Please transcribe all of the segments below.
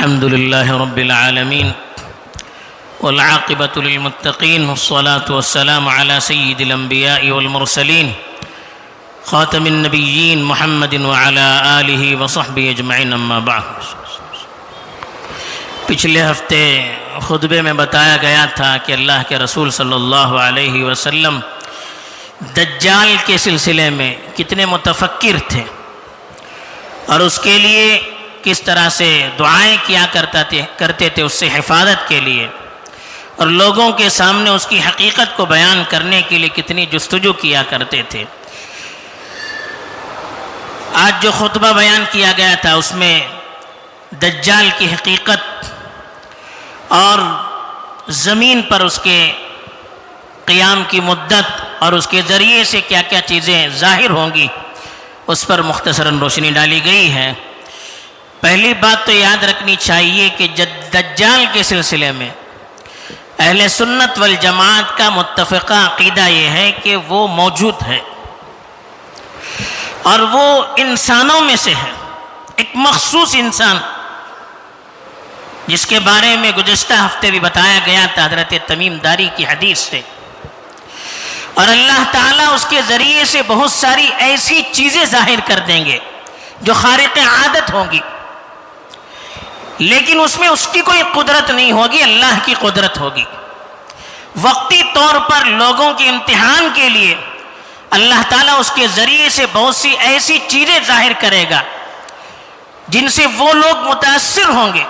الحمد لله رب العالمين والعاقبة للمتقين والصلاة والسلام على سيد الأنبياء والمرسلين خاتم النبيين محمد وعلى آلہ وصحبہ اجمعین اما بعد۔ پچھلے ہفتے خطبے میں بتایا گیا تھا کہ اللہ کے رسول صلی اللہ علیہ وسلم دجال کے سلسلے میں کتنے متفکر تھے اور اس کے لیے کس طرح سے دعائیں کیا کرتے تھے اس سے حفاظت کے لیے، اور لوگوں کے سامنے اس کی حقیقت کو بیان کرنے کے لیے کتنی جستجو کیا کرتے تھے۔ آج جو خطبہ بیان کیا گیا تھا اس میں دجال کی حقیقت اور زمین پر اس کے قیام کی مدت اور اس کے ذریعے سے کیا کیا چیزیں ظاہر ہوں گی اس پر مختصراً روشنی ڈالی گئی ہے۔ پہلی بات تو یاد رکھنی چاہیے کہ دجال کے سلسلے میں اہل سنت والجماعت کا متفقہ عقیدہ یہ ہے کہ وہ موجود ہے اور وہ انسانوں میں سے ہے، ایک مخصوص انسان جس کے بارے میں گزشتہ ہفتے بھی بتایا گیا تھا حضرت تمیم داری کی حدیث سے، اور اللہ تعالیٰ اس کے ذریعے سے بہت ساری ایسی چیزیں ظاہر کر دیں گے جو خارق عادت ہوں گی، لیکن اس میں اس کی کوئی قدرت نہیں ہوگی، اللہ کی قدرت ہوگی۔ وقتی طور پر لوگوں کے امتحان کے لیے اللہ تعالیٰ اس کے ذریعے سے بہت سی ایسی چیزیں ظاہر کرے گا جن سے وہ لوگ متاثر ہوں گے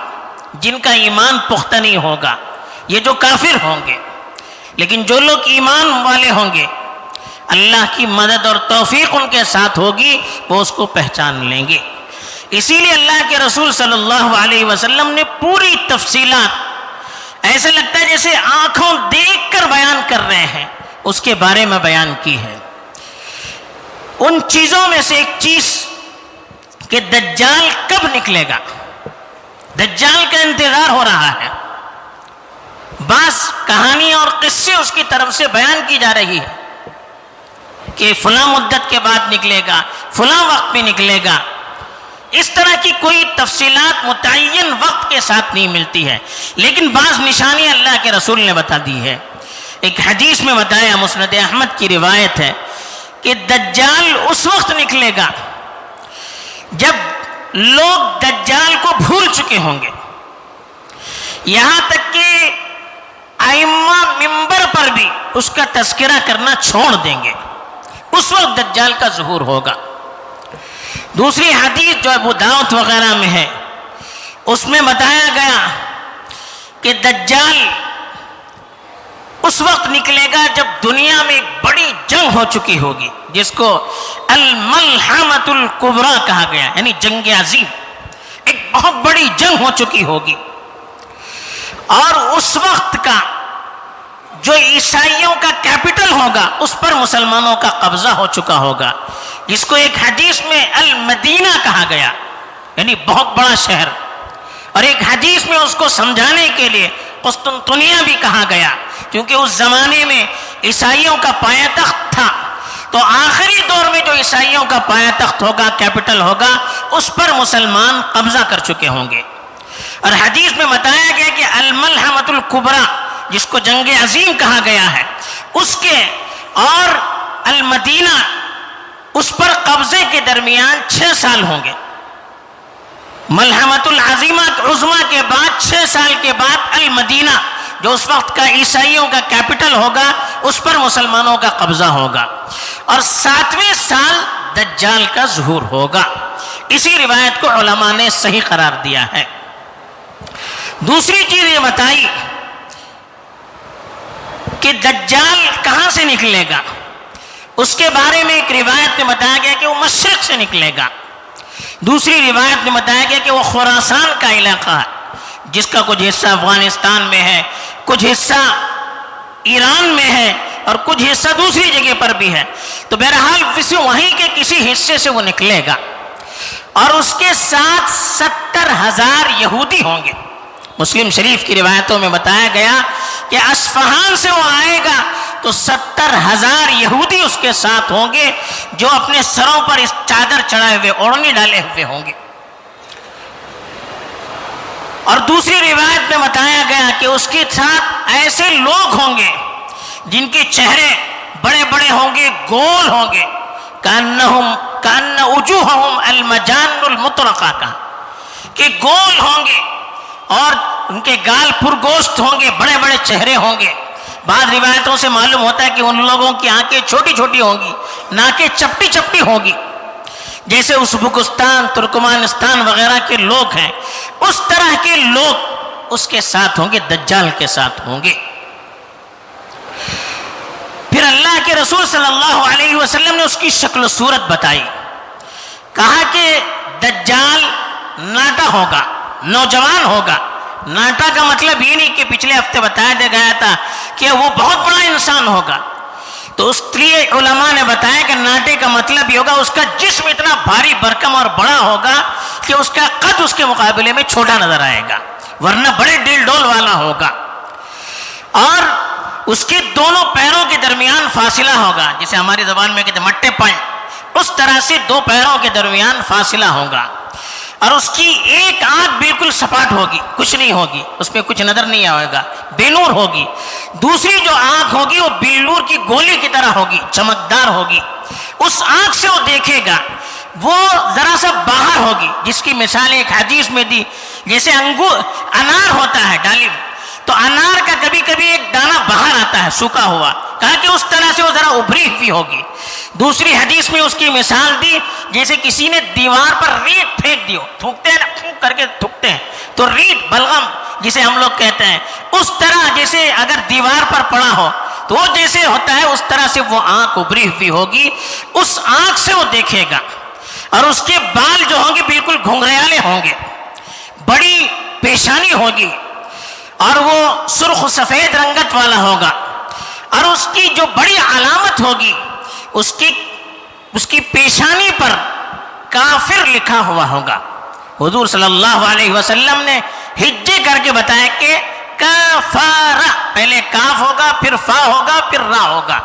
جن کا ایمان پختہ نہیں ہوگا، یہ جو کافر ہوں گے، لیکن جو لوگ ایمان والے ہوں گے اللہ کی مدد اور توفیق ان کے ساتھ ہوگی، وہ اس کو پہچان لیں گے۔ اسی لیے اللہ کے رسول صلی اللہ علیہ وسلم نے پوری تفصیلات ایسا لگتا ہے جیسے آنکھوں دیکھ کر بیان کر رہے ہیں اس کے بارے میں بیان کی ہے۔ ان چیزوں میں سے ایک چیز کہ دجال کب نکلے گا، دجال کا انتظار ہو رہا ہے، بعض کہانی اور قصے اس کی طرف سے بیان کی جا رہی ہے کہ فلاں مدت کے بعد نکلے گا، فلاں وقت میں نکلے گا۔ اس طرح کی کوئی تفصیلات متعین وقت کے ساتھ نہیں ملتی ہے، لیکن بعض نشانیاں اللہ کے رسول نے بتا دی ہے۔ ایک حدیث میں بتایا، مسند احمد کی روایت ہے کہ دجال اس وقت نکلے گا جب لوگ دجال کو بھول چکے ہوں گے، یہاں تک کہ ائمہ ممبر پر بھی اس کا تذکرہ کرنا چھوڑ دیں گے، اس وقت دجال کا ظہور ہوگا۔ دوسری حدیث جو ابو داؤد وغیرہ میں ہے اس میں بتایا گیا کہ دجال اس وقت نکلے گا جب دنیا میں ایک بڑی جنگ ہو چکی ہوگی جس کو الملحمۃ الکبریٰ کہا گیا، یعنی جنگ عظیم، ایک بہت بڑی جنگ ہو چکی ہوگی، اور اس وقت کا جو عیسائیوں کا کیپٹل ہوگا اس پر مسلمانوں کا قبضہ ہو چکا ہوگا، جس کو ایک حدیث میں المدینہ کہا گیا، یعنی بہت بڑا شہر، اور ایک حدیث میں اس کو سمجھانے کے لیے قسطنطنیہ بھی کہا گیا، کیونکہ اس زمانے میں عیسائیوں کا پایہ تخت تھا، تو آخری دور میں جو عیسائیوں کا پایہ تخت ہوگا، کیپٹل ہوگا، اس پر مسلمان قبضہ کر چکے ہوں گے۔ اور حدیث میں بتایا گیا کہ الملحمۃ الکبریٰ جس کو جنگ عظیم کہا گیا ہے، اس کے اور المدینہ اس پر قبضے کے درمیان 6 سال ہوں گے۔ ملحمۃ العظیمہ عظمیٰ کے بعد 6 سال کے بعد المدینہ جو اس وقت کا عیسائیوں کا کیپٹل ہوگا اس پر مسلمانوں کا قبضہ ہوگا، اور 7ویں سال دجال کا ظہور ہوگا۔ اسی روایت کو علماء نے صحیح قرار دیا ہے۔ دوسری چیز یہ بتائی کہ دجال کہاں سے نکلے گا، اس کے بارے میں ایک روایت میں بتایا گیا کہ وہ مشرق سے نکلے گا، دوسری روایت میں بتایا گیا کہ وہ خراسان کا علاقہ ہے جس کا کچھ حصہ افغانستان میں ہے، کچھ حصہ ایران میں ہے اور کچھ حصہ دوسری جگہ پر بھی ہے، تو بہرحال وہیں کے کسی حصے سے وہ نکلے گا، اور اس کے ساتھ 70,000 یہودی ہوں گے۔ مسلم شریف کی روایتوں میں بتایا گیا کہ اصفہان سے وہ آئے گا تو 70,000 یہودی اس کے ساتھ ہوں گے جو اپنے سروں پر اس چادر چڑھائے ہوئے، اوڑھنی ڈالے ہوئے ہوں گے، اور دوسری روایت میں بتایا گیا کہ اس کے ساتھ ایسے لوگ ہوں گے جن کے چہرے بڑے بڑے ہوں گے، گول ہوں گے، کأن وجوہہم المجان المطرقہ کا، کہ گول ہوں گے اور ان کے گال پرگوشت ہوں گے، بڑے بڑے چہرے ہوں گے۔ بعض روایتوں سے معلوم ہوتا ہے کہ ان لوگوں کی آنکھیں چھوٹی چھوٹی ہوں گی، ناکیں چپٹی چپٹی ہوں گی، جیسے ازبکستان، ترکمانستان وغیرہ کے لوگ ہیں، اس طرح کے لوگ اس کے ساتھ ہوں گے، دجال کے ساتھ ہوں گے۔ پھر اللہ کے رسول صلی اللہ علیہ وسلم نے اس کی شکل و صورت بتائی، کہا کہ دجال ناٹا ہوگا، نوجوان ہوگا۔ ناٹا کا مطلب یہ نہیں کہ پچھلے ہفتے بتایا گیا تھا کہ وہ بہت بڑا انسان ہوگا، تو اس لیے علماء نے بتایا کہ ناٹے کا مطلب یہ ہوگا اس کا جسم اتنا بھاری بھرکم اور بڑا ہوگا کہ اس کا قد اس کے مقابلے میں چھوٹا نظر آئے گا، ورنہ بڑے ڈیل ڈول والا ہوگا۔ اور اس کے دونوں پیروں کے درمیان فاصلہ ہوگا، جسے ہماری زبان میں کہتے ہیں مٹے پائیں، اس طرح سے دو پیروں کے درمیان فاصلہ ہوگا۔ اور اس کی ایک آنکھ بالکل سپاٹ ہوگی، کچھ نہیں ہوگی، اس میں کچھ نظر نہیں آئے گا، بے نور ہوگی۔ دوسری جو آنکھ ہوگی وہ بلور کی گولی کی طرح ہوگی، چمکدار ہوگی۔ اس آنکھ سے وہ دیکھے گا، وہ ذرا سا باہر ہوگی، جس کی مثال ایک حدیث میں دی، جیسے انار ہوتا ہے ڈالم، تو انار کا کبھی کبھی ایک دانہ باہر آتا ہے سوکھا ہوا، کہا کہ اس طرح سے وہ ذرا ابھری ہوئی ہوگی۔ دوسری حدیث میں اس کی مثال دی جیسے کسی نے دیوار پر ریت پھینک دی ہو، تھوکتے ہیں نا، پھونک کر کے تھوکتے ہیں، تو ریت بلغم جسے ہم لوگ کہتے ہیں، اس طرح جیسے اگر دیوار پر پڑا ہو تو وہ جیسے ہوتا ہے اس طرح سے وہ آنکھ ابھری ہوئی ہوگی، اس آنکھ سے وہ دیکھے گا۔ اور اس کے بال جو ہوں گے بالکل گھنگریالے ہوں گے، بڑی پیشانی ہوگی، اور وہ سرخ سفید رنگت والا ہوگا۔ اور اس کی جو بڑی علامت ہوگی، اس کی پیشانی پر کافر لکھا ہوا ہوگا۔ حضور صلی اللہ علیہ وسلم نے ہجے کر کے بتایا کہ کافر، پہلے کاف ہوگا، پھر فا ہوگا، پھر را ہوگا،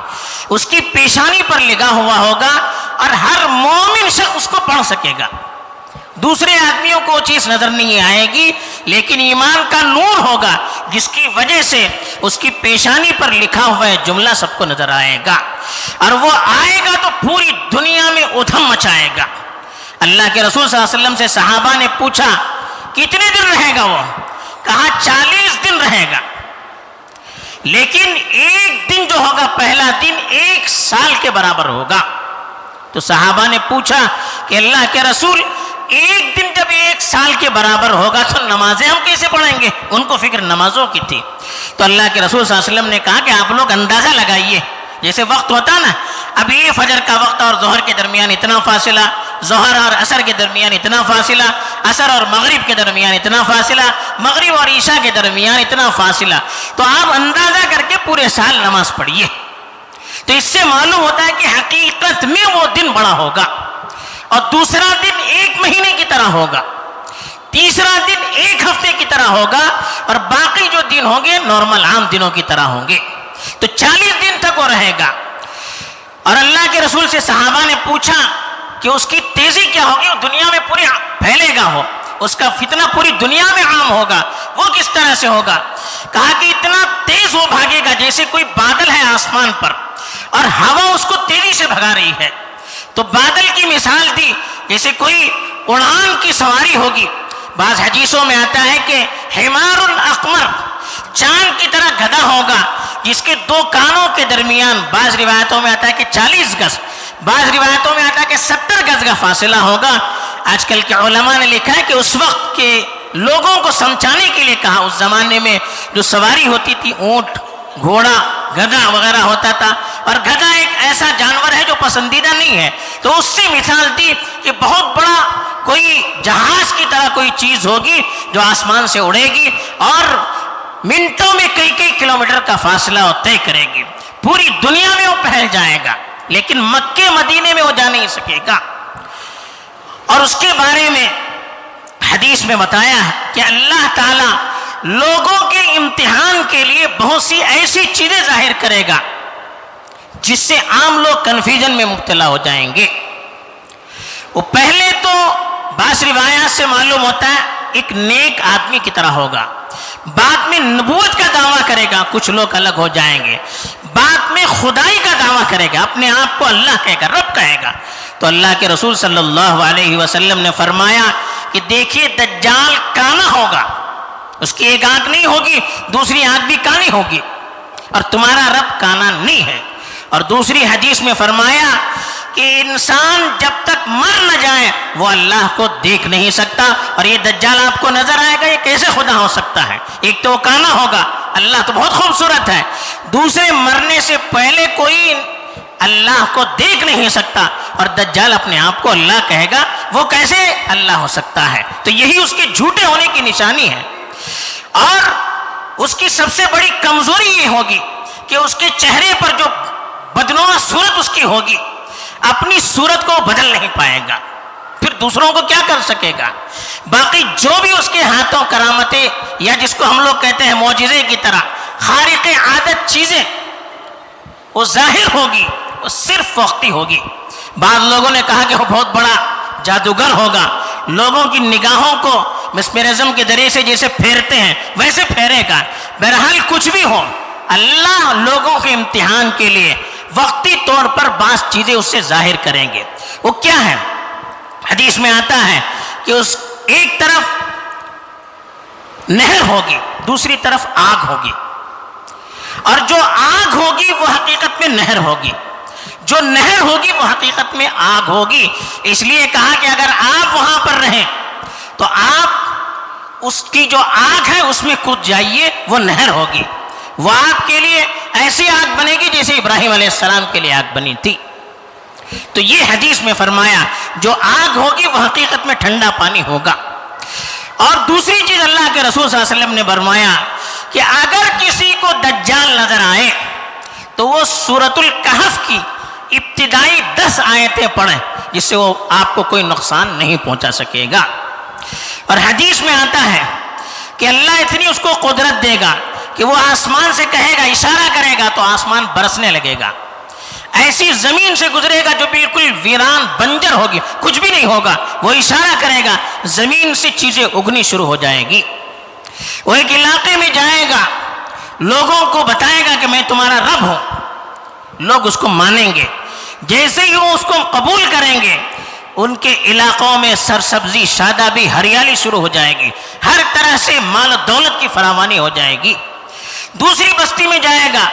اس کی پیشانی پر لکھا ہوا ہوگا، اور ہر مومن شخص اس کو پڑھ سکے گا۔ دوسرے آدمیوں کو وہ چیز نظر نہیں آئے گی، لیکن ایمان کا نور ہوگا جس کی وجہ سے اس کی پیشانی پر لکھا ہوا ہے جملہ سب کو نظر آئے گا، اور وہ آئے گا تو پوری دنیا میں ادھم مچائے گا۔ اللہ کے رسول صلی اللہ علیہ وسلم سے صحابہ نے پوچھا کتنے دن رہے گا وہ؟ کہا 40 دن رہے گا، لیکن ایک دن جو ہوگا، پہلا دن 1 سال کے برابر ہوگا۔ تو صحابہ نے پوچھا کہ اللہ کے رسول، ایک دن جب 1 سال کے برابر ہوگا تو نمازیں ہم کیسے پڑھیں گے؟ ان کو فکر نمازوں کی تھی۔ تو اللہ کے رسول صلی اللہ علیہ وسلم نے کہا کہ آپ لوگ اندازہ لگائیے، جیسے وقت ہوتا نا، اب یہ فجر کا وقت اور ظہر کے درمیان اتنا فاصلہ، ظہر اور عصر کے درمیان اتنا فاصلہ، عصر اور مغرب کے درمیان اتنا فاصلہ، مغرب اور عشاء کے درمیان اتنا فاصلہ، تو آپ اندازہ کر کے پورے سال نماز پڑھیے۔ تو اس سے معلوم ہوتا ہے کہ حقیقت میں وہ دن بڑا ہوگا، اور دوسرا دن 1 مہینے کی طرح ہوگا، تیسرا دن 1 ہفتے کی طرح ہوگا، اور باقی جو دن ہوں گے نارمل عام دنوں کی طرح ہوں گے۔ تو 40 دن تک وہ رہے گا۔ اور اللہ کے رسول سے صحابہ نے پوچھا کہ اس کی تیزی کیا ہوگی، وہ دنیا میں پوری پھیلے گا، ہو اس کا فتنہ پوری دنیا میں عام ہوگا، وہ کس طرح سے ہوگا؟ کہا کہ اتنا تیز وہ بھاگے گا جیسے کوئی بادل ہے آسمان پر اور ہوا اس کو تیزی سے بھگا رہی ہے۔ تو بادل کی مثال دی جیسے کوئی اڑان کی سواری ہوگی۔ بعض حدیثوں میں آتا ہے کہ حمار الاقمر، چاند کی طرح گدھا ہوگا جس کے 2 کانوں کے درمیان، بعض روایتوں میں آتا ہے کہ 40 گز، بعض روایتوں میں آتا ہے کہ 70 گز کا فاصلہ ہوگا۔ آج کل کے علماء نے لکھا ہے کہ اس وقت کے لوگوں کو سمجھانے کے لیے کہا، اس زمانے میں جو سواری ہوتی تھی اونٹ، گھوڑا، گدھا وغیرہ ہوتا تھا، اور گدھا ایک ایسا جانور ہے جو پسندیدہ نہیں ہے، تو اس سے مثال دی کہ بہت بڑا کوئی جہاز کی طرح کوئی چیز ہوگی جو آسمان سے اڑے گی اور منٹوں میں کئی کلومیٹر کا فاصلہ وہ طے کرے گی، پوری دنیا میں وہ پھیل جائے گا، لیکن مکے مدینے میں وہ جا نہیں سکے گا۔ اور اس کے بارے میں حدیث میں بتایا ہے کہ اللہ تعالی لوگوں کے امتحان کے لیے بہت سی ایسی چیزیں ظاہر کرے گا جس سے عام لوگ کنفیوژن میں مبتلا ہو جائیں گے۔ وہ پہلے تو بعض روایات سے معلوم ہوتا ہے ایک نیک آدمی کی طرح ہوگا، بعد میں نبوت کا دعویٰ کرے گا، کچھ لوگ الگ ہو جائیں گے، بعد میں خدائی کا دعویٰ کرے گا، اپنے آپ کو اللہ کہے گا، رب کہے گا۔ تو اللہ کے رسول صلی اللہ علیہ وسلم نے فرمایا کہ دیکھیے دجال کانا ہوگا، اس کی ایک آنکھ نہیں ہوگی، دوسری آنکھ بھی کانی ہوگی، اور تمہارا رب کانا نہیں ہے۔ اور دوسری حدیث میں فرمایا کہ انسان جب تک مر نہ جائے وہ اللہ کو دیکھ نہیں سکتا، اور یہ دجال آپ کو نظر آئے گا، یہ کیسے خدا ہو سکتا ہے؟ ایک تو وہ کانا ہوگا، اللہ تو بہت خوبصورت ہے، دوسرے مرنے سے پہلے کوئی اللہ کو دیکھ نہیں سکتا، اور دجال اپنے آپ کو اللہ کہے گا، وہ کیسے اللہ ہو سکتا ہے؟ تو یہی اس کے جھوٹے ہونے کی نشانی ہے۔ اور اس کی سب سے بڑی کمزوری یہ ہوگی کہ اس کے چہرے پر جو بدنما صورت اس کی ہوگی، اپنی صورت کو بدل نہیں پائے گا، پھر دوسروں کو کیا کر سکے گا؟ باقی جو بھی اس کے ہاتھوں کرامتیں، یا جس کو ہم لوگ کہتے ہیں معجزے کی طرح خارق عادت چیزیں، وہ ظاہر ہوگی، وہ صرف وقتی ہوگی۔ بعض لوگوں نے کہا کہ وہ بہت بڑا جادوگر ہوگا، لوگوں کی نگاہوں کو مسمرزم کے ذریعے سے جیسے پھیرتے ہیں ویسے پھیرے گا۔ بہرحال کچھ بھی ہو، اللہ لوگوں کے امتحان کے لیے وقتی طور پر بعض چیزیں اس سے ظاہر کریں گے۔ وہ کیا ہے؟ حدیث میں آتا ہے کہ اس ایک طرف نہر ہوگی، دوسری طرف آگ ہوگی، اور جو آگ ہوگی وہ حقیقت میں نہر ہوگی، جو نہر ہوگی وہ حقیقت میں آگ ہوگی۔ اس لیے کہا کہ اگر آپ وہاں پر رہیں تو آپ اس کی جو آگ ہے اس میں کود جائیے، وہ نہر ہوگی، وہ آپ کے لیے ایسی آگ بنے گی جیسے ابراہیم علیہ السلام کے لیے آگ بنی تھی۔ تو یہ حدیث میں فرمایا جو آگ ہوگی وہ حقیقت میں ٹھنڈا پانی ہوگا۔ اور دوسری چیز اللہ کے رسول صلی اللہ علیہ وسلم نے فرمایا کہ اگر کسی کو دجال نظر آئے تو وہ سورۃ الکہف کی ابتدائی 10 آیتیں پڑھیں، جس سے وہ آپ کو کوئی نقصان نہیں پہنچا سکے گا۔ اور حدیث میں آتا ہے کہ اللہ اتنی اس کو قدرت دے گا کہ وہ آسمان سے کہے گا، اشارہ کرے گا تو آسمان برسنے لگے گا، ایسی زمین سے گزرے گا جو بالکل ویران بنجر ہوگی، کچھ بھی نہیں ہوگا، وہ اشارہ کرے گا، زمین سے چیزیں اگنی شروع ہو جائے گی۔ وہ ایک علاقے میں جائے گا، لوگوں کو بتائے گا کہ میں تمہارا رب ہوں، لوگ اس کو مانیں گے، جیسے ہی وہ اس کو قبول کریں گے ان کے علاقوں میں سرسبزی، شادابی، ہریالی شروع ہو جائے گی، ہر طرح سے مال و دولت کی فراوانی ہو جائے گی۔ دوسری بستی میں جائے گا،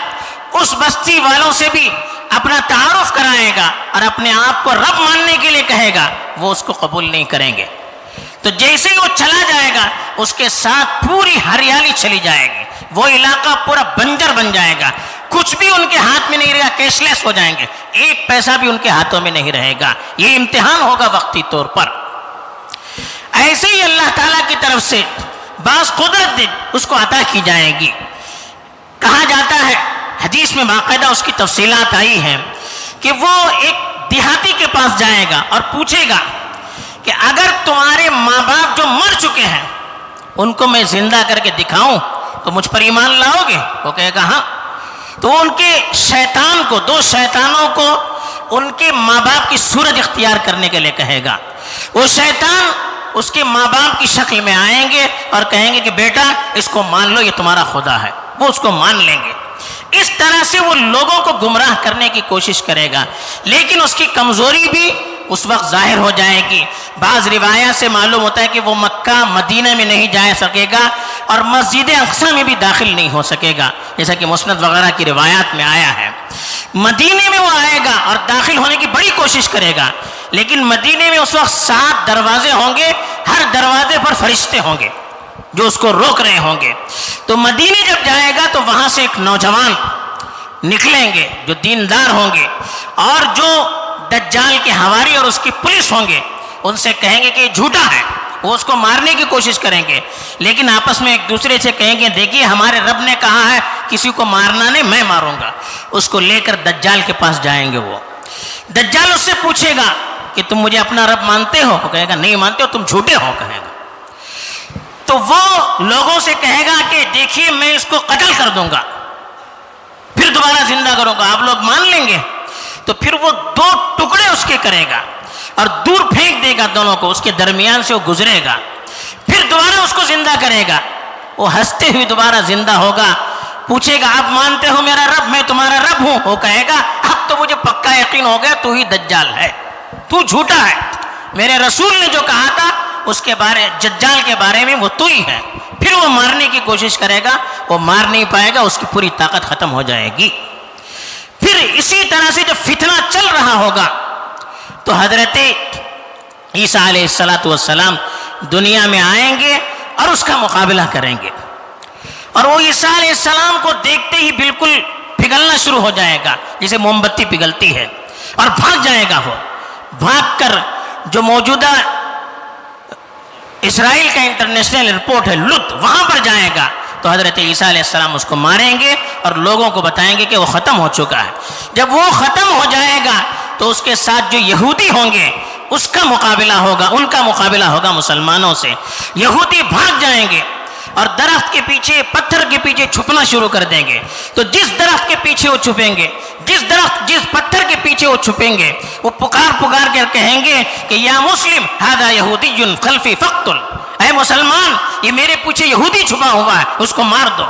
اس بستی والوں سے بھی اپنا تعارف کرائے گا اور اپنے آپ کو رب ماننے کے لیے کہے گا، وہ اس کو قبول نہیں کریں گے۔ تو جیسے ہی وہ چلا جائے گا اس کے ساتھ پوری ہریالی چلی جائے گی، وہ علاقہ پورا بنجر بن جائے گا، کچھ بھی ان کے ہاتھ میں نہیں رہے گا، کیش لیس ہو جائیں گے، ایک پیسہ بھی ان کے ہاتھوں میں نہیں رہے گا۔ یہ امتحان ہوگا وقتی طور پر۔ ایسے ہی اللہ تعالیٰ کی طرف سے بعض قدرت اس کو عطا کی جائے گی۔ کہا جاتا ہے، حدیث میں باقاعدہ اس کی تفصیلات آئی ہیں کہ وہ ایک دیہاتی کے پاس جائے گا اور پوچھے گا کہ اگر تمہارے ماں باپ جو مر چکے ہیں ان کو میں زندہ کر کے دکھاؤں تو مجھ پر ایمان لاؤ گے؟ وہ کہے گا ہاں۔ تو وہ ان کے شیطان کو، 2 شیطانوں کو ان کے ماں باپ کی صورت اختیار کرنے کے لیے کہے گا۔ وہ شیطان اس کے ماں باپ کی شکل میں آئیں گے اور کہیں گے کہ بیٹا اس کو مان لو، یہ تمہارا خدا ہے۔ وہ اس کو مان لیں گے۔ اس طرح سے وہ لوگوں کو گمراہ کرنے کی کوشش کرے گا، لیکن اس کی کمزوری بھی اس وقت ظاہر ہو جائے گی۔ بعض روایات سے معلوم ہوتا ہے کہ وہ مکہ مدینہ میں نہیں جا سکے گا اور مسجد اقصی میں بھی داخل نہیں ہو سکے گا، جیسا کہ مسند وغیرہ کی روایات میں آیا ہے۔ مدینے میں وہ آئے گا اور داخل ہونے کی بڑی کوشش کرے گا، لیکن مدینے میں اس وقت 7 دروازے ہوں گے، ہر دروازے پر فرشتے ہوں گے جو اس کو روک رہے ہوں گے۔ تو مدینے جب جائے گا تو وہاں سے ایک نوجوان نکلیں گے جو دیندار ہوں گے، اور جو دجال کے حواری اور اس کی پولیس ہوں گے ان سے کہیں گے کہ یہ جھوٹا ہے، وہ اس کو مارنے کی کوشش کریں گے، لیکن آپس میں ایک دوسرے سے کہیں گے دیکھیے ہمارے رب نے کہا ہے کسی کو مارنا نہیں، میں ماروں گا۔ اس کو لے کر دجال کے پاس جائیں گے۔ وہ دجال اس سے پوچھے گا کہ تم مجھے اپنا رب مانتے ہو؟ وہ کہے گا نہیں مانتے ہو، تم جھوٹے ہو، کہے گا۔ تو وہ لوگوں سے کہے گا کہ دیکھیے میں اس کو قتل کر دوں گا، پھر دوبارہ زندہ کروں گا، آپ لوگ مان لیں گے؟ تو پھر وہ 2 ٹکڑے اس کے کرے گا اور دور پھینک دے گا دونوں کو، اس کے درمیان سے وہ گزرے گا، پھر دوبارہ اس کو زندہ کرے گا، وہ ہنستے ہوئے دوبارہ زندہ ہوگا، پوچھے گا آپ مانتے ہو میرا رب، میں تمہارا رب ہوں؟ وہ کہے گا اب تو مجھے پکا یقین ہو گیا تو ہی دجال ہے، تو جھوٹا ہے، میرے رسول نے جو کہا تھا اس کے بارے دجال کے بارے میں وہ تو ہی ہے۔ پھر وہ مارنے کی کوشش کرے گا، وہ مار نہیں پائے گا، اس کی پوری طاقت ختم ہو جائے گی۔ پھر اسی طرح سے جب فتنہ چل رہا ہوگا تو حضرت عیسیٰ علیہ السلام دنیا میں آئیں گے اور اس کا مقابلہ کریں گے، اور وہ عیسیٰ علیہ السلام کو دیکھتے ہی بالکل پگھلنا شروع ہو جائے گا جسے موم بتی پگھلتی ہے، اور بھاگ جائے گا، وہ بھاگ کر جو موجودہ اسرائیل کا انٹرنیشنل ایئرپورٹ ہے لد، وہاں پر جائے گا، تو حضرت عیسیٰ علیہ السلام اس کو ماریں گے اور لوگوں کو بتائیں گے کہ وہ ختم ہو چکا ہے۔ جب وہ ختم ہو جائے گا تو اس کے ساتھ جو یہودی ہوں گے اس کا مقابلہ ہوگا، ان کا مقابلہ ہوگا مسلمانوں سے۔ یہودی بھاگ جائیں گے اور درخت کے پیچھے، پتھر کے پیچھے چھپنا شروع کر دیں گے، تو جس درخت کے پیچھے وہ چھپیں گے، جس پتھر کے پیچھے وہ چھپیں گے، وہ پکار کر کہیں گے کہ یا مسلم ھذا یہودی خلفی فاقتل، اے مسلمان یہ میرے پیچھے یہودی چھپا ہوا ہے، اس کو مار دو۔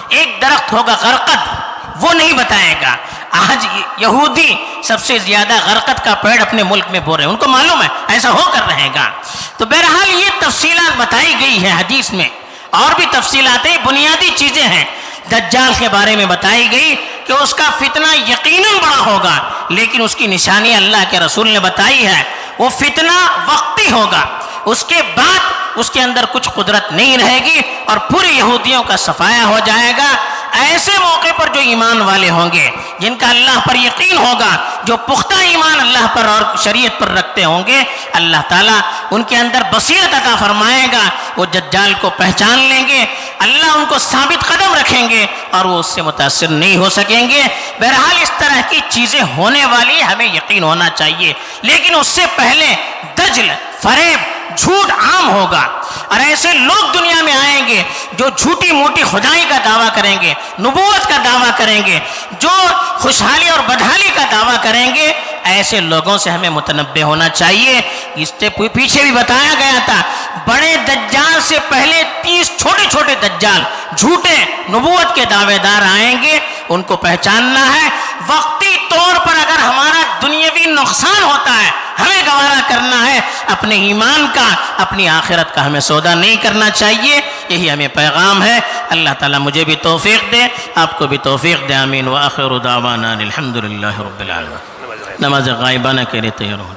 ایک درخت ہوگا غرقد، وہ نہیں بتائے گا۔ آج یہودی سب سے زیادہ غرقد کا پیڑ اپنے ملک میں بو رہے ہیں، ان کو معلوم ہے ایسا ہو کر رہے گا۔ تو بہرحال یہ تفصیلات بتائی گئی ہے حدیث میں، اور بھی تفصیلات ہیں، بنیادی چیزیں ہیں دجال کے بارے میں بتائی گئی کہ اس کا فتنہ یقیناً بڑا ہوگا، لیکن اس کی نشانی اللہ کے رسول نے بتائی ہے، وہ فتنہ وقتی ہوگا، اس کے بعد اس کے اندر کچھ قدرت نہیں رہے گی اور پورے یہودیوں کا صفایا ہو جائے گا۔ ایسے موقع پر جو ایمان والے ہوں گے، جن کا اللہ پر یقین ہوگا، جو پختہ ایمان اللہ پر اور شریعت پر رکھتے ہوں گے، اللہ تعالیٰ ان کے اندر بصیرت عطا فرمائے گا، وہ دجال کو پہچان لیں گے، اللہ ان کو ثابت قدم رکھیں گے اور وہ اس سے متاثر نہیں ہو سکیں گے۔ بہرحال اس طرح کی چیزیں ہونے والی ہمیں یقین ہونا چاہیے، لیکن اس سے پہلے دجل، فریب، جھوٹ عام ہوگا، اور ایسے لوگ دنیا میں آئیں گے جو جھوٹی موٹی خدائی کا دعویٰ کریں گے، نبوت کا دعویٰ کریں گے، جو خوشحالی اور بدحالی کا دعویٰ کریں گے۔ ایسے لوگوں سے ہمیں متنبہ ہونا چاہیے۔ اس سے پیچھے بھی بتایا گیا تھا، بڑے دجال سے پہلے 30 چھوٹے چھوٹے دجال، جھوٹے نبوت کے دعوے دار آئیں گے، ان کو پہچاننا ہے۔ وقتی طور پر اگر ہمارا دنیاوی نقصان ہوتا ہے، ہمیں گوارا کرنا ہے، اپنے ایمان کا، اپنی آخرت کا ہمیں سودا نہیں کرنا چاہیے۔ یہی ہمیں پیغام ہے۔ اللہ تعالیٰ مجھے بھی توفیق دے، آپ کو بھی توفیق دے، آمین۔ وآخر دعوانا الحمدللہ رب العالمین۔ نماز غائبانہ کے لیے تیار ہو۔